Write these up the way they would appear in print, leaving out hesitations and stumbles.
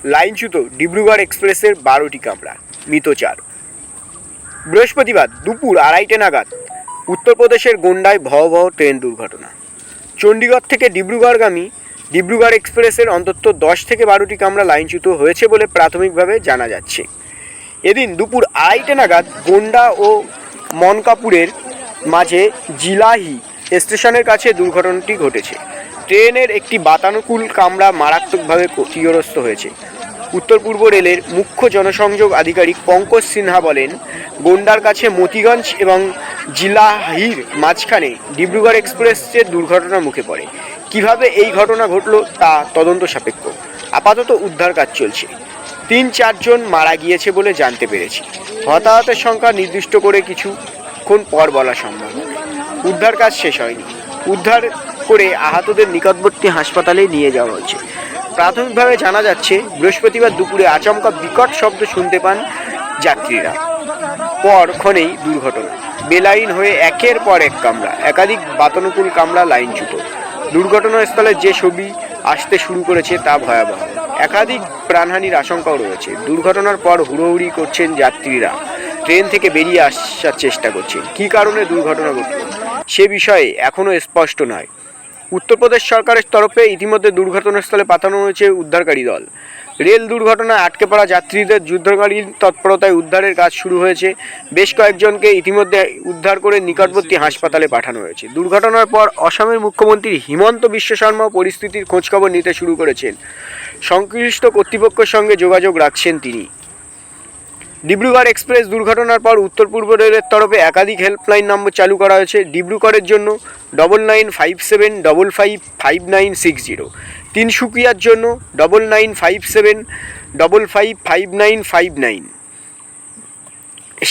লাইনচ্যুত ডিব্রুগড় এক্সপ্রেসের 12টি কামরা, মৃত 4। বৃহস্পতিবার দুপুর 2:30 নাগাদ উত্তরপ্রদেশের গোন্ডায় ভয়াবহ ট্রেন দুর্ঘটনা। চণ্ডীগড় থেকে ডিব্রুগড়গামী ডিব্রুগড় এক্সপ্রেসের অন্তত 10 থেকে 12টি কামরা লাইনচ্যুত হয়েছে বলে প্রাথমিকভাবে জানা যাচ্ছে। এদিন দুপুর 2:30 নাগাদ গোন্ডা ও মনকাপুরের মাঝে জিলাহি স্টেশনের কাছে দুর্ঘটনাটি ঘটেছে। ট্রেনের একটি বাতানুকূল কামরা মারাত্মকভাবে ক্ষতিগ্রস্ত হয়েছে। উত্তর পূর্ব রেলের মুখ্য জনসংযোগ আধিকারিক পঙ্কজ সিনহা বলেন, গোন্ডার কাছে মতিগঞ্জ এবং জিলাহির মাঝখানে ডিব্রুগড় এক্সপ্রেসের দুর্ঘটনার মুখে পড়ে। কিভাবে এই ঘটনা ঘটল তা তদন্ত সাপেক্ষ। আপাতত উদ্ধার কাজ চলছে। 3-4 জন মারা গিয়েছে বলে জানতে পেরেছি। হতাহতের সংখ্যা নির্দিষ্ট করে কিছুক্ষণ পর বলা সম্ভব হবে। উদ্ধার কাজ শেষ হয়নি। উদ্ধার করে আহতদের নিকটবর্তী হাসপাতালে নিয়ে যাওয়া হয়েছে। প্রাথমিকভাবে জানা যাচ্ছে, বৃহস্পতিবার দুপুরে আচমকা বিকট শব্দ শুনতে পান যাত্রীরা। পরক্ষণেই দুর্ঘটনা। বেলাইন হয়ে একের পর এক কামরা, একাধিক বাতানুকূল কামরা লাইনচ্যুত। দুর্ঘটনাস্থলে যে ছবি আসতে শুরু করেছে তা ভয়াবহ। একাধিক প্রাণহানির আশঙ্কাও রয়েছে। দুর্ঘটনার পর হুড়োহুড়ি করছেন যাত্রীরা, ট্রেন থেকে বেরিয়ে আসার চেষ্টা করছেন। কী কারণে দুর্ঘটনা ঘটল সে বিষয়ে এখনও স্পষ্ট নয়। উত্তরপ্রদেশ সরকারের তরফে ইতিমধ্যে দুর্ঘটনাস্থলে পাঠানো হয়েছে উদ্ধারকারী দল। রেল দুর্ঘটনায় আটকে পড়া যাত্রীদের যুদ্ধকালীন তৎপরতায় উদ্ধারের কাজ শুরু হয়েছে। বেশ কয়েকজনকে ইতিমধ্যে উদ্ধার করে নিকটবর্তী হাসপাতালে পাঠানো হয়েছে। দুর্ঘটনার পর অসমের মুখ্যমন্ত্রী হিমন্ত বিশ্ব শর্মাও পরিস্থিতির খোঁজখবর নিতে শুরু করেছেন। সংশ্লিষ্ট কর্তৃপক্ষের সঙ্গে যোগাযোগ রাখছেন তিনি। ডিব্রুগড় এক্সপ্রেস দুর্ঘটনার পর উত্তর পূর্ব রেলের তরফে একাধিক হেল্পলাইন নম্বর চালু করা হয়েছে। ডিব্রুগড়ের জন্য 9957555960, তিনসুকিয়ার জন্য 9957555959,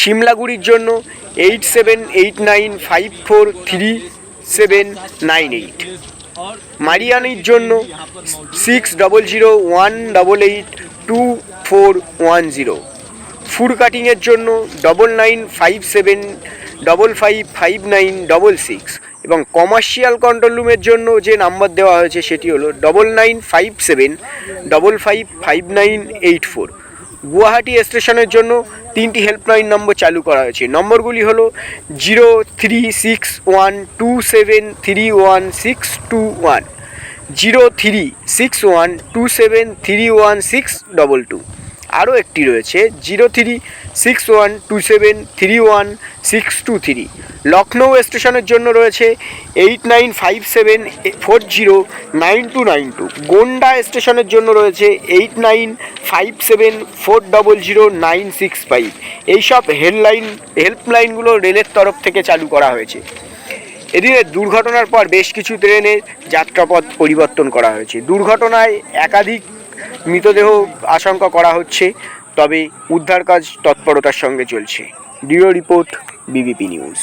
শিমলাগুড়ির জন্য 8789543798, মারিয়ানির জন্য 6001882410, ফুড কাটিংয়ের জন্য 9957555966 এবং কমার্শিয়াল কন্ট্রোল রুমের জন্য যে নাম্বার দেওয়া হয়েছে সেটি হলো 9957555984। গুয়াহাটি স্টেশনের জন্য 3টি হেল্পলাইন নম্বর চালু করা হয়েছে। নম্বরগুলি হলো 0361273162, 036127316222। আরও একটি রয়েছে 036127316223। লখনৌ স্টেশনের জন্য রয়েছে 8957409292। গোন্ডা স্টেশনের জন্য রয়েছে 8957400965। এইসব হেল্পলাইনগুলো রেলের তরফ থেকে চালু করা হয়েছে। এদিনের দুর্ঘটনার পর বেশ কিছু ট্রেনের যাত্রাপথ পরিবর্তন করা হয়েছে। দুর্ঘটনায় একাধিক মৃতদেহ আশঙ্কা করা হচ্ছে, তবে উদ্ধার কাজ তৎপরতার সঙ্গে চলছে। Bureau report, BBP news.